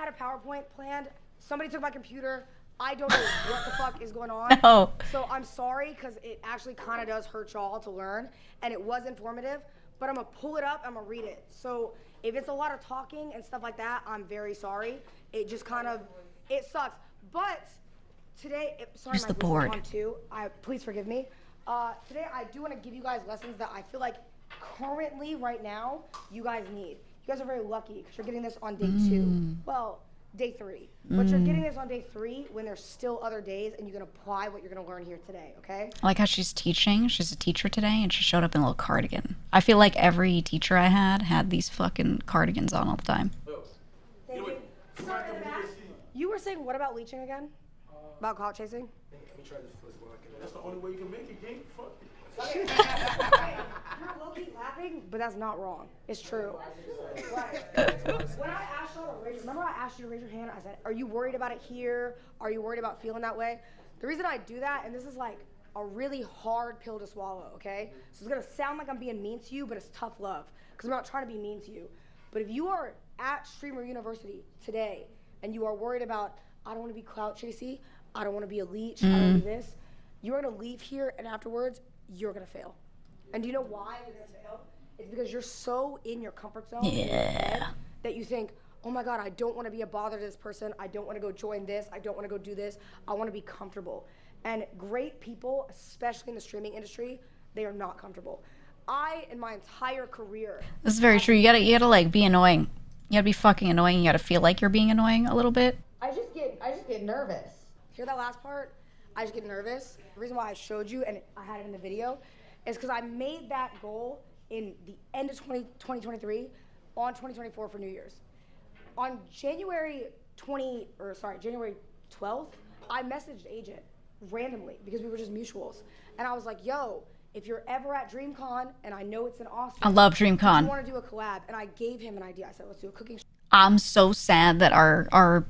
had a PowerPoint planned. Somebody took my computer. I don't know what the fuck is going on. No. So I'm sorry, because it actually kind of does hurt y'all to learn, and it was informative, but I'm gonna pull it up, I'm gonna read it. So if it's a lot of talking and stuff like that, I'm very sorry. It just kind of, it sucks. But today, sorry, Here's my the voice is board. on too. Please forgive me. Today, I do want to give you guys lessons that I feel like currently, right now, you guys need. You guys are very lucky because you're getting this on day 2. Well, day 3. But you're getting this on day 3 when there's still other days, and you can apply what you're going to learn here today, okay? I like how she's teaching. She's a teacher today, and she showed up in a little cardigan. I feel like every teacher I had these fucking cardigans on all the time. Thank you. Sorry, in the back. You were saying what about leeching again? About clout chasing? That's the only way you can make it, gang. Fuck it. You're low-key laughing, but that's not wrong. It's true. Right. When I asked y'all to raise, remember I asked you to raise your hand? I said, are you worried about it here? Are you worried about feeling that way? The reason I do that, and this is like a really hard pill to swallow, okay? So it's gonna sound like I'm being mean to you, but it's tough love, because I'm not trying to be mean to you. But if you are at Streamer University today, and you are worried about, I don't wanna be clout chasey, I don't wanna be a leech, I don't wanna do this, you're gonna leave here, and afterwards, you're gonna fail. And do you know why you're gonna fail? It's because you're so in your comfort zone in your head that you think, oh my God, I don't wanna be a bother to this person, I don't wanna go join this, I don't wanna go do this, I wanna be comfortable. And great people, especially in the streaming industry, they are not comfortable. I, in my entire career. This is very true. You gotta like be annoying. You gotta be fucking annoying. You gotta feel like you're being annoying a little bit. I just get nervous. Hear that last part? I just get nervous. The reason why I showed you and I had it in the video is because I made that goal in the end of 2023 on 2024 for New Year's. On January 12th, I messaged Agent randomly because we were just mutuals. And I was like, yo, if you're ever at DreamCon, and I know it's in Austin. I love I DreamCon. want to do a collab. And I gave him an idea. I said, let's do a cooking show. I'm so sad that our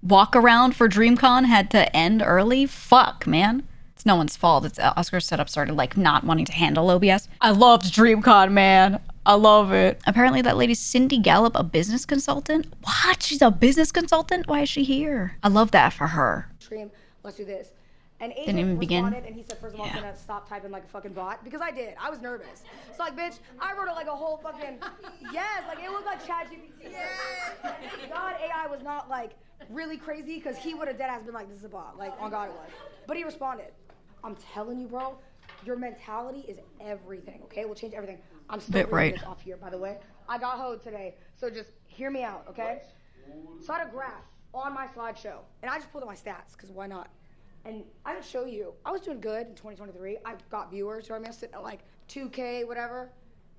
walk around for DreamCon had to end early. Fuck, man. It's no one's fault. It's Oscar's setup started like not wanting to handle OBS. I loved DreamCon, man. I love it. Apparently that lady Cindy Gallup, a business consultant. What? She's a business consultant? Why is she here? I love that for her. Stream, let's do this. And Didn't Agent even begin? responded, and he said, first of all, I'm gonna stop typing like a fucking bot, because I did. I was nervous. It's like, bitch, I wrote it like a whole fucking, yes, like it looked like ChatGPT. Yeah. Thank God AI was not like really crazy, because he would have deadass been like, this is a bot. Like, on God it was. But he responded. I'm telling you, bro, your mentality is everything, okay? We'll change everything. I'm still reading this off here, by the way. I got hoed today, so just hear me out, okay? So I had a graph on my slideshow, and I just pulled up my stats, because why not? And I can show you, I was doing good in 2023. I got viewers, you know what I mean? I was sitting at like 2K, whatever.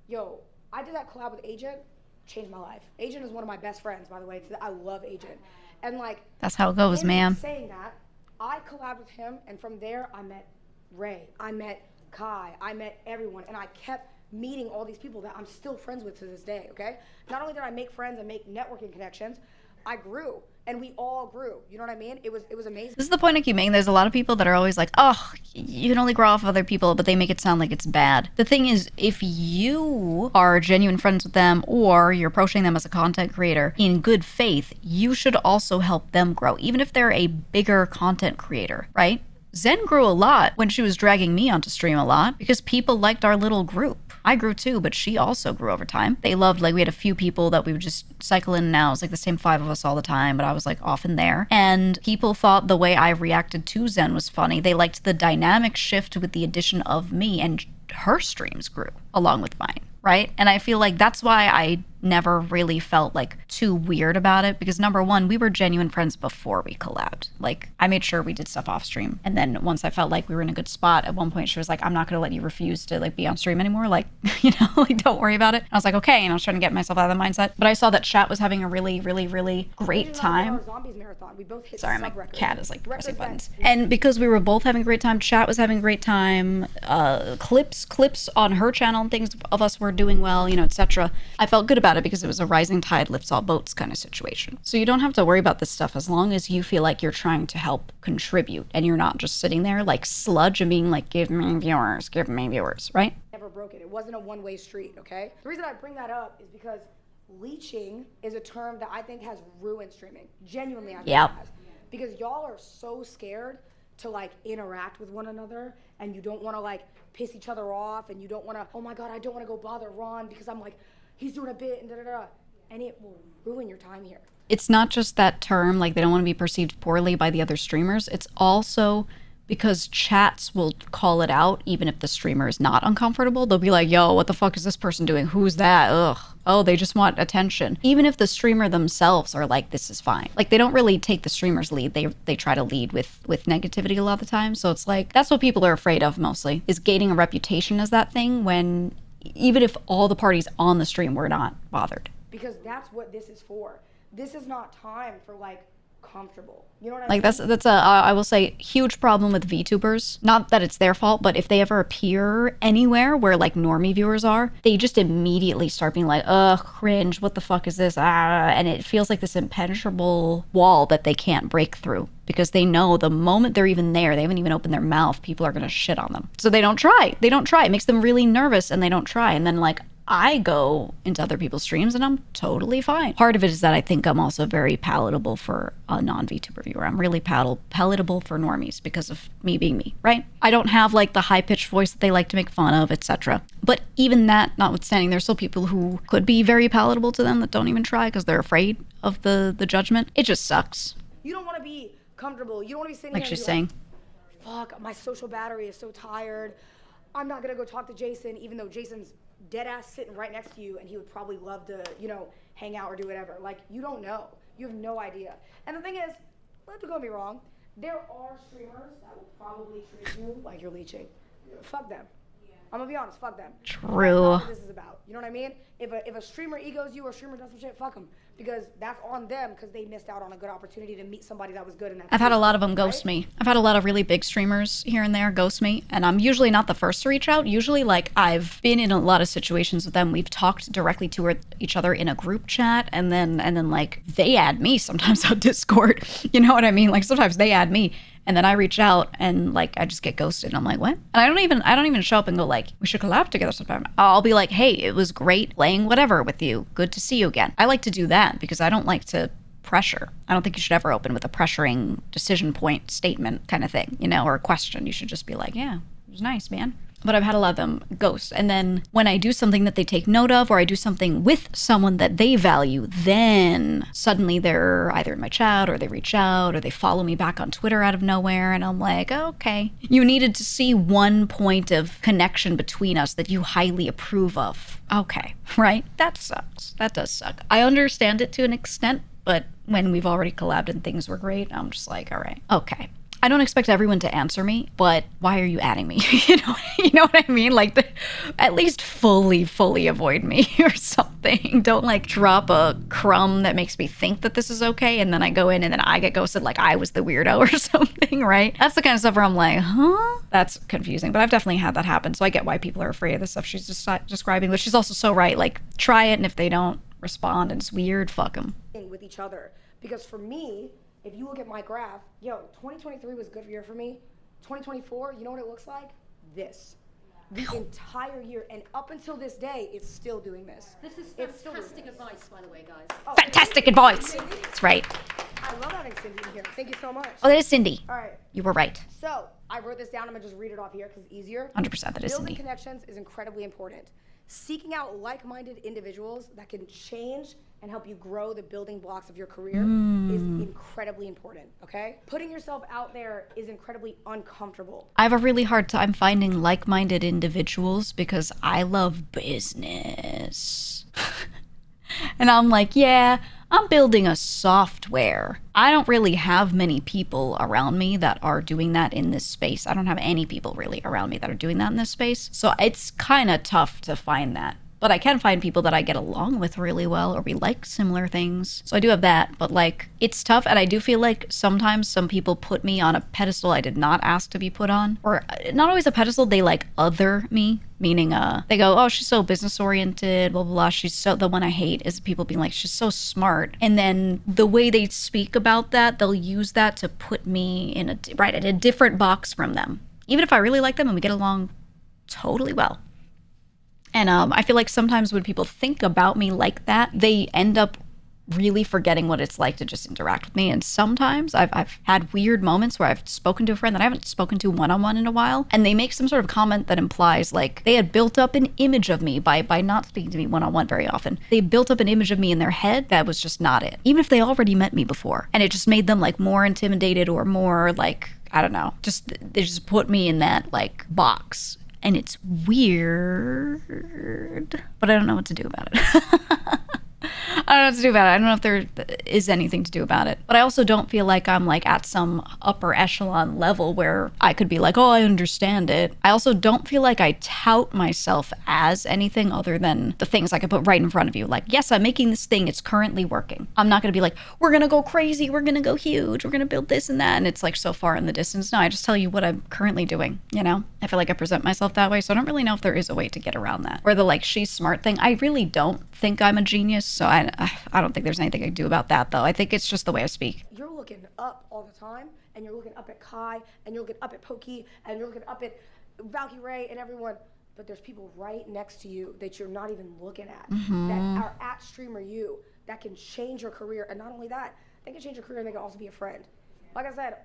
Yo, I did that collab with Agent, changed my life. Agent is one of my best friends, by the way. I love Agent. And like, That's how it goes, ma'am. saying that, I collabed with him, and from there, I met Ray, I met Kai, I met everyone, and I kept meeting all these people that I'm still friends with to this day, okay? Not only did I make friends and make networking connections, I grew, and we all grew. You know what I mean? It was amazing. This is the point I keep making. There's a lot of people that are always like, oh, you can only grow off other people, but they make it sound like it's bad. The thing is, if you are genuine friends with them or you're approaching them as a content creator in good faith, you should also help them grow, even if they're a bigger content creator, right? Zen grew a lot when she was dragging me onto stream a lot because people liked our little group. I grew too, but she also grew over time. They loved, like, we had a few people that we would just cycle in and out. It was like the same 5 of us all the time, but I was like often there. And people thought the way I reacted to Zen was funny. They liked the dynamic shift with the addition of me, and her streams grew along with mine, right? And I feel like that's why I never really felt like too weird about it, because number one, we were genuine friends before we collabed. Like, I made sure we did stuff off stream, and then once I felt like we were in a good spot, at one point she was like, I'm not gonna let you refuse to like be on stream anymore, like, you know, like, don't worry about it. And I was like, okay, and I was trying to get myself out of the mindset, but I saw that chat was having a really great time. Zombies marathon. We both hit Sorry, my sub-records. cat is like pressing Records buttons. And because we were both having a great time, chat was having a great time, clips on her channel and things of us were doing well, you know, etc. I felt good about it because it was a rising tide lifts all boats kind of situation. So you don't have to worry about this stuff as long as you feel like you're trying to help contribute and you're not just sitting there like sludge and being like, give me viewers, right? Never broke it. It wasn't a one-way street, okay? The reason I bring that up is because leeching is a term that I think has ruined streaming. Genuinely, I think Yep. it has. Because y'all are so scared to like interact with one another, and you don't want to like piss each other off, and you don't want to, oh my God, I don't want to go bother Ron because I'm like, he's doing a bit and da-da-da. And it will ruin your time here. It's not just that term, like they don't want to be perceived poorly by the other streamers. It's also because chats will call it out even if the streamer is not uncomfortable. They'll be like, yo, what the fuck is this person doing? Who's that? Ugh. Oh, they just want attention. Even if the streamer themselves are like, this is fine. Like they don't really take the streamer's lead. They try to lead with negativity a lot of the time. So it's like, that's what people are afraid of mostly, is gaining a reputation as that thing when even if all the parties on the stream were not bothered. Because that's what this is for. This is not time for like comfortable. You know what I Like mean? that's a I will say huge problem with VTubers. Not that it's their fault, but if they ever appear anywhere where like normie viewers are, they just immediately start being like, ugh, cringe, what the fuck is this? And it feels like this impenetrable wall that they can't break through because they know the moment they're even there, they haven't even opened their mouth, people are gonna shit on them. So they don't try. They don't try. It makes them really nervous and they don't try. And then like I go into other people's streams and I'm totally fine. Part of it is that I think I'm also very palatable for a non-VTuber viewer. I'm really palatable for normies because of me being me, right? I don't have like the high-pitched voice that they like to make fun of, etc. But even that notwithstanding, there's still people who could be very palatable to them that don't even try because they're afraid of the judgment. It just sucks. You don't want to be comfortable. You don't want to be sitting Like here she's and be saying. like, fuck, my social battery is so tired. I'm not going to go talk to Jason, even though Jason's dead ass sitting right next to you and he would probably love to, you know, hang out or do whatever. Like, you don't know. You have no idea. And the thing is, don't get me wrong, there are streamers that will probably treat you like you're leeching. Fuck them. I'm gonna be honest, fuck them. True. That's not what this is about. You know what I mean? If a streamer egos you or a streamer does some shit, fuck them. Because that's on them because they missed out on a good opportunity to meet somebody that was good in that. I've had a field, lot of them ghost right? me. I've had a lot of really big streamers here and there ghost me, and I'm usually not the first to reach out. Usually, like, I've been in a lot of situations with them. We've talked directly to each other in a group chat, and then like they add me sometimes on Discord. You know what I mean? Like sometimes they add me, and then I reach out and like I just get ghosted. And I'm like, what? And I don't even show up and go like, we should collab together sometime. I'll be like, hey, it was great playing whatever with you. Good to see you again. I like to do that because I don't like to pressure. I don't think you should ever open with a pressuring decision point statement kind of thing, you know, or a question. You should just be like, yeah, it was nice, man. But I've had a lot of them ghost. And then when I do something that they take note of, or I do something with someone that they value, then suddenly they're either in my chat or they reach out or they follow me back on Twitter out of nowhere. And I'm like, okay, you needed to see one point of connection between us that you highly approve of. Okay, right? That sucks. That does suck. I understand it to an extent, but when we've already collabed and things were great, I'm just like, all right, okay. I don't expect everyone to answer me, but why are you adding me? You know what I mean? Like, at least fully avoid me or something. Don't like drop a crumb that makes me think that this is okay, and then I go in and then I get ghosted like I was the weirdo or something, right? That's the kind of stuff where I'm like, huh? That's confusing, but I've definitely had that happen, so I get why people are afraid of the stuff she's just describing, but she's also so right. Like, try it, and if they don't respond and it's weird, fuck them. With each other. Because for me, if you look at my graph, 2023 was a good year for me. 2024, you know what it looks like? This. The entire year, and up until this day, it's still doing this. This is It's still fantastic doing this. advice, by the way, guys. Oh, Fantastic advice. That's right. I love having Cindy in here. Thank you so much. Oh, that is Cindy. All right. You were right. So I wrote this down. I'm gonna just read it off here because it's easier. 100% that is Building Cindy. connections is incredibly important. Seeking out like-minded individuals that can change and help you grow the building blocks of your career is incredibly important, okay? Putting yourself out there is incredibly uncomfortable. I have a really hard time finding like-minded individuals because I love business. And I'm like, yeah, I'm building a software. I don't really have many people around me that are doing that in this space. I don't have any people really around me that are doing that in this space. So it's kind of tough to find that. But I can find people that I get along with really well, or we like similar things. So I do have that, but like, it's tough. And I do feel like sometimes some people put me on a pedestal I did not ask to be put on. Or not always a pedestal, they like other me. Meaning, they go, oh, she's so business oriented, blah, blah, blah. She's so, the one I hate is people being like, she's so smart. And then the way they speak about that, they'll use that to put me in in a different box from them. Even if I really like them and we get along totally well. And I feel like sometimes when people think about me like that, they end up really forgetting what it's like to just interact with me. And sometimes I've had weird moments where I've spoken to a friend that I haven't spoken to one-on-one in a while, and they make some sort of comment that implies like they had built up an image of me by not speaking to me one-on-one very often. They built up an image of me in their head that was just not it, even if they already met me before. And it just made them like more intimidated or more like, I don't know, just they just put me in that like box. And it's weird, but I don't know what to do about it. I don't know what to do about it. I don't know if there is anything to do about it. But I also don't feel like I'm like at some upper echelon level where I could be like, oh, I understand it. I also don't feel like I tout myself as anything other than the things I could put right in front of you. Like, yes, I'm making this thing. It's currently working. I'm not going to be like, we're going to go crazy. We're going to go huge. We're going to build this and that. And it's like so far in the distance. No, I just tell you what I'm currently doing, you know? I feel like I present myself that way. So I don't really know if there is a way to get around that. Or the like, she's smart thing. I really don't think I'm a genius. So I don't think there's anything I can do about that, though. I think it's just the way I speak. You're looking up all the time, and you're looking up at Kai, and you're looking up at Pokey, and you're looking up at Valkyrie and everyone. But there's people right next to you that you're not even looking at, that are at Streamer You, that can change your career. And not only that, they can change your career and they can also be a friend. Like I said,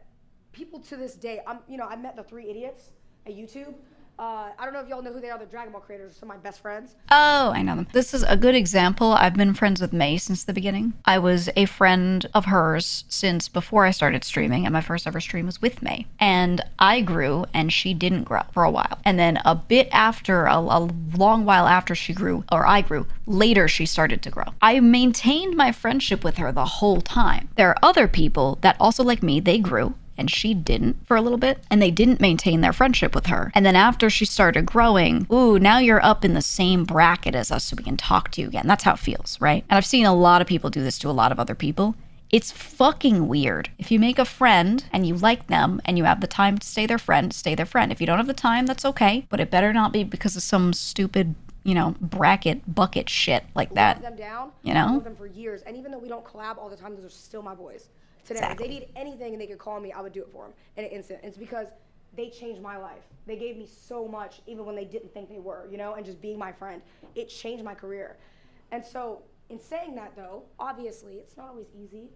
people to this day, I met the 3 idiots at YouTube. I don't know if y'all know who they are. They're Dragon Ball creators. Some of my best friends. Oh, I know them. This is a good example. I've been friends with May since the beginning. I was a friend of hers since before I started streaming, and my first ever stream was with May. And I grew, and she didn't grow for a while. And then a bit after, a long while after she grew, or I grew, later she started to grow. I maintained my friendship with her the whole time. There are other people that also, like me, they grew, and she didn't for a little bit, and they didn't maintain their friendship with her. And then after she started growing, ooh, now you're up in the same bracket as us so we can talk to you again. That's how it feels, right? And I've seen a lot of people do this to a lot of other people. It's fucking weird. If you make a friend and you like them and you have the time to stay their friend, stay their friend. If you don't have the time, that's okay, but it better not be because of some stupid, you know, bracket bucket shit like that. Love them down. You know? I love them for years. And even though we don't collab all the time, those are still my boys. Today, Exactly. If they need anything and they could call me, I would do it for them in an instant. It's because they changed my life. They gave me so much, even when they didn't think they were, you know, and just being my friend, it changed my career. And so in saying that though, obviously it's not always easy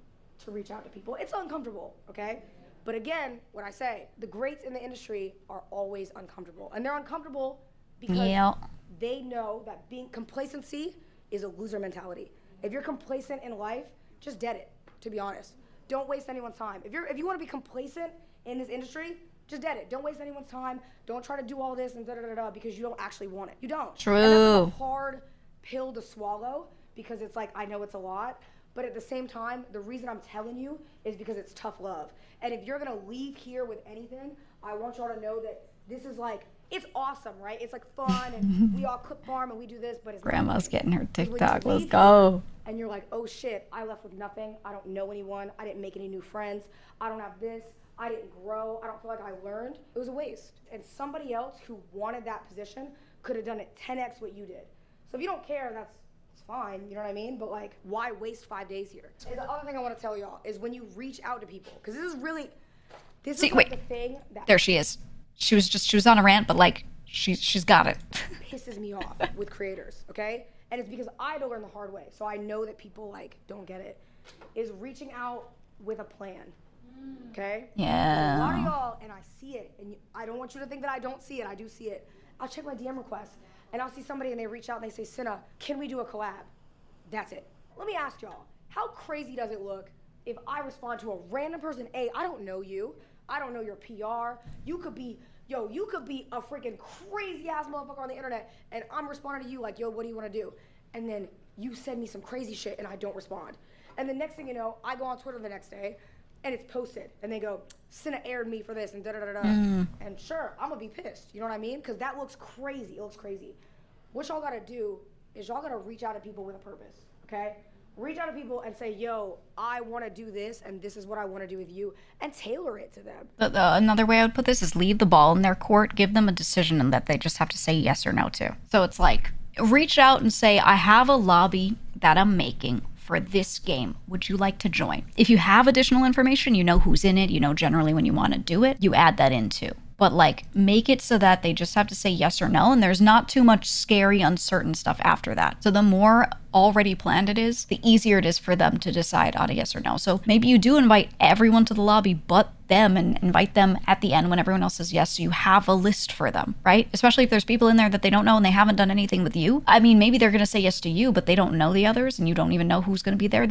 to reach out to people. It's uncomfortable, okay? But again, what I say, the greats in the industry are always uncomfortable. And they're uncomfortable because they know that being complacency is a loser mentality. If you're complacent in life, just dead it, to be honest. Don't waste anyone's time. If you want to be complacent in this industry, just dead it. Don't waste anyone's time. Don't try to do all this and da-da-da-da because you don't actually want it. You don't. True. And that's like a hard pill to swallow because it's like, I know it's a lot, but at the same time, the reason I'm telling you is because it's tough love. And if you're going to leave here with anything, I want y'all to know that this is like, it's awesome, right? It's like fun and we all clip farm and we do this, but it's Grandma's getting her when you TikTok. Let's leave go. and you're like, oh shit, I left with nothing. I don't know anyone. I didn't make any new friends. I don't have this. I didn't grow. I don't feel like I learned. It was a waste. And somebody else who wanted that position could have done it 10x what you did. So if you don't care, it's fine, you know what I mean? But like, why waste 5 days here? And the other thing I want to tell y'all is when you reach out to people, because this is really, this is like the thing that There she is. She was on a rant, but like, she's got it. pisses me off with creators, okay? And it's because I had to learn the hard way, so I know that people like don't get it, is reaching out with a plan, okay? Yeah. A lot of y'all, and I see it, and I don't want you to think that I don't see it, I do see it. I'll check my DM requests, and I'll see somebody and they reach out and they say, Cinna, can we do a collab? That's it. Let me ask y'all, how crazy does it look if I respond to a random person, I don't know you, I don't know your PR, you could be a freaking crazy ass motherfucker on the internet and I'm responding to you like, yo, what do you want to do? And then you send me some crazy shit and I don't respond. And the next thing you know, I go on Twitter the next day and it's posted and they go, Cinna aired me for this and da-da-da-da. And sure, I'm gonna be pissed, you know what I mean? Because that looks crazy, it looks crazy. What y'all gotta do is y'all gotta reach out to people with a purpose, okay? Reach out to people and say, yo, I want to do this and this is what I want to do with you, and tailor it to them. Another way I would put this is leave the ball in their court, give them a decision and that they just have to say yes or no to. So it's like, reach out and say, I have a lobby that I'm making for this game. Would you like to join? If you have additional information, you know who's in it, you know generally when you want to do it, you add that in too. but like make it so that they just have to say yes or no, and there's not too much scary, uncertain stuff after that. So the more already planned it is, the easier it is for them to decide on a yes or no. So maybe you do invite everyone to the lobby but them, and invite them at the end when everyone else says yes, so you have a list for them, right? Especially if there's people in there that they don't know and they haven't done anything with you. I mean, maybe they're going to say yes to you, but they don't know the others and you don't even know who's going to be there.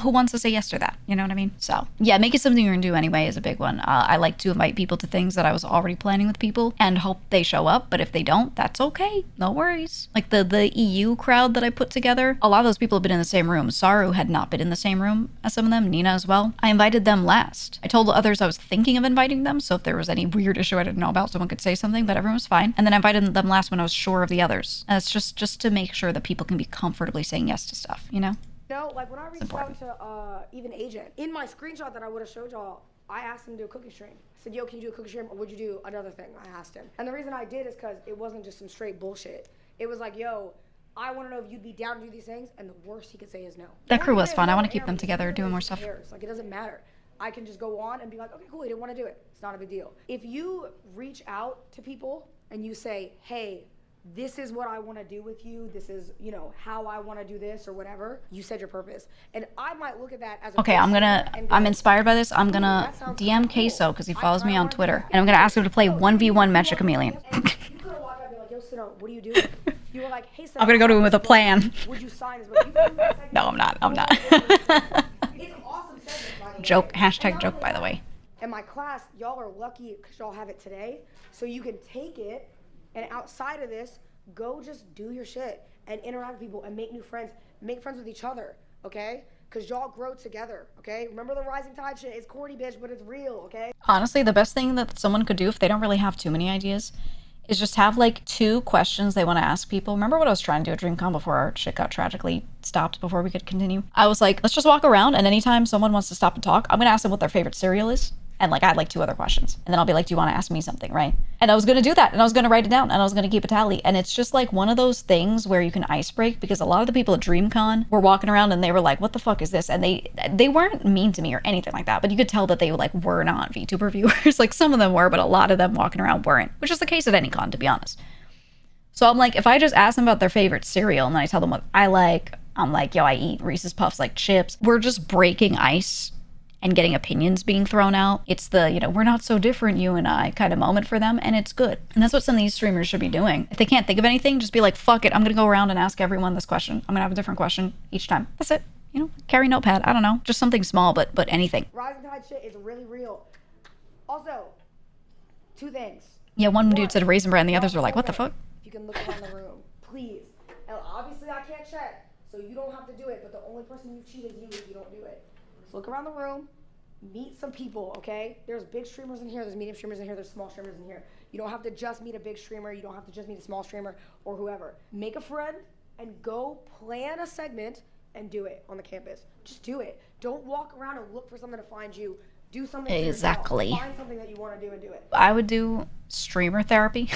Who wants to say yes to that? You know what I mean? So yeah, make it something you're going to do anyway is a big one. I like to invite people to things that I was already planning with people and hope they show up, but if they don't, that's okay. No worries. Like the EU crowd that I put together, a lot of those people have been in the same room. Saru had not been in the same room as some of them, Nina as well. I invited them last. I told the others I was thinking of inviting them, so if there was any weird issue I didn't know about, someone could say something, but everyone was fine. And then I invited them last when I was sure of the others. And it's just to make sure that people can be comfortably saying yes to stuff, you know? No, like when I reached out to even Agent, in my screenshot that I would have showed y'all, I asked him to do a cooking stream. I said, yo, can you do a cooking stream, or would you do another thing? I asked him. And the reason I did is because it wasn't just some straight bullshit. It was like, yo, I want to know if you'd be down to do these things, and the worst he could say is no. That crew was fun. I want to keep them together doing more stuff. Like, it doesn't matter. I can just go on and be like, okay, cool, he didn't want to do it. It's not a big deal. If you reach out to people and you say, hey, this is what I want to do with you, this is, you know, how I want to do this or whatever, you said your purpose. And I might look at that as a okay, I'm inspired by this. I'm gonna DM Queso because he follows me on Twitter, and I'm gonna ask him to play 1v1 Magic Chameleon. You could have walked up and be like, yo, Sino, what are you doing? You were like, hey, Sino, I'm gonna go to him with a plan. would you sign this book? No, I'm not. It's an awesome segment, by the way. Joke, hashtag joke, by the way. In my class, y'all are lucky because y'all have it today. So you can take it, and outside of this, go just do your shit and interact with people and make new friends. Make friends with each other, okay? Because y'all grow together, okay? Remember the rising tide shit? It's corny, bitch, but it's real, okay? Honestly, the best thing that someone could do if they don't really have too many ideas is just have like 2 questions they want to ask people. Remember what I was trying to do at DreamCon before our shit got tragically stopped before we could continue? I was like, let's just walk around, and anytime someone wants to stop and talk, I'm gonna ask them what their favorite cereal is. And like, I had like 2 other questions. And then I'll be like, do you want to ask me something, right? And I was going to do that. And I was going to write it down. And I was going to keep a tally. And it's just like one of those things where you can ice break, because a lot of the people at DreamCon were walking around and they were like, what the fuck is this? And they weren't mean to me or anything like that. But you could tell that they like were not VTuber viewers. Like some of them were, but a lot of them walking around weren't. Which is the case at any con, to be honest. So I'm like, if I just ask them about their favorite cereal and then I tell them what I like, I'm like, yo, I eat Reese's Puffs like chips. We're just breaking ice and getting opinions being thrown out. It's the, you know, we're not so different, you and I kind of moment for them, and it's good. And that's what some of these streamers should be doing. If they can't think of anything, just be like, fuck it, I'm gonna go around and ask everyone this question. I'm gonna have a different question each time. That's it. You know, carry a notepad, I don't know. Just something small, but anything. Rising tide shit is really real. Also, 2 things. Yeah, one dude said Raisin Bran, the others were like, what the fuck? If you can look around the room, please. And obviously I can't check, so you don't have to do it, but the only person you cheat is you if you don't do it. Look around the room, meet some people, okay? There's big streamers in here, there's medium streamers in here, there's small streamers in here. You don't have to just meet a big streamer, you don't have to just meet a small streamer or whoever. Make a friend and go plan a segment and do it on the campus. Just do it. Don't walk around and look for something to find you. Do something exactly. For yourself. Find something that you want to do and do it. I would do streamer therapy.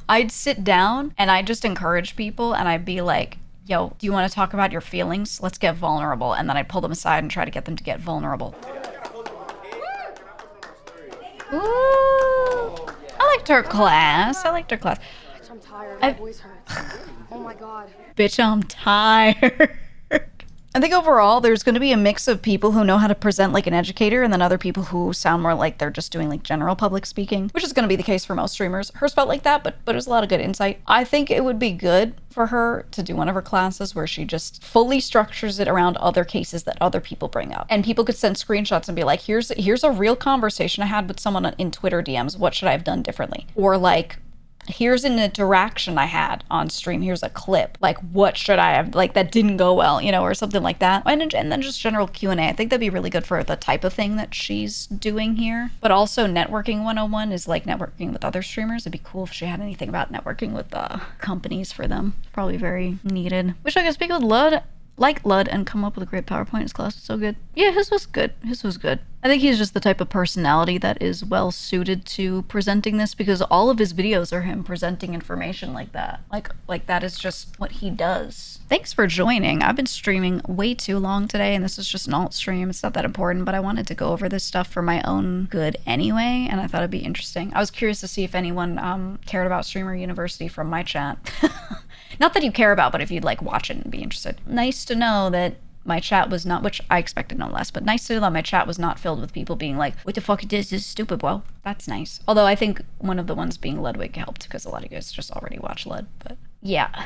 I'd sit down and I'd just encourage people and I'd be like, yo, do you want to talk about your feelings? Let's get vulnerable. And then I'd pull them aside and try to get them to get vulnerable. Ooh, I liked her class. Bitch, I'm tired. My voice hurts. Oh my God. Bitch, I'm tired. I think overall there's going to be a mix of people who know how to present like an educator and then other people who sound more like they're just doing like general public speaking, which is going to be the case for most streamers. Hers felt like that, but it was a lot of good insight. I think it would be good for her to do one of her classes where she just fully structures it around other cases that other people bring up. And people could send screenshots and be like, here's a real conversation I had with someone in Twitter DMs. What should I have done differently? Or like, here's an interaction I had on stream. Here's a clip. Like, what should I have, like, that didn't go well, you know, or something like that. And then just general Q&A. I think that'd be really good for the type of thing that she's doing here. But also networking 101 is like networking with other streamers. It'd be cool if she had anything about networking with companies for them. Probably very needed. Wish I could speak with like Lud and come up with a great PowerPoint. His class was so good. Yeah, his was good. His was good. I think he's just the type of personality that is well suited to presenting this, because all of his videos are him presenting information like that. Like that is just what he does. Thanks for joining. I've been streaming way too long today, and this is just an alt stream. It's not that important, but I wanted to go over this stuff for my own good anyway, and I thought it'd be interesting. I was curious to see if anyone cared about Streamer University from my chat. Not that you care about, but if you'd like watch it and be interested. Nice to know that my chat was not, which I expected no less, but nice to know that my chat was not filled with people being like, what the fuck is this? This is stupid. Well, that's nice. Although I think one of the ones being Ludwig helped, because a lot of you guys just already watch Lud, but yeah.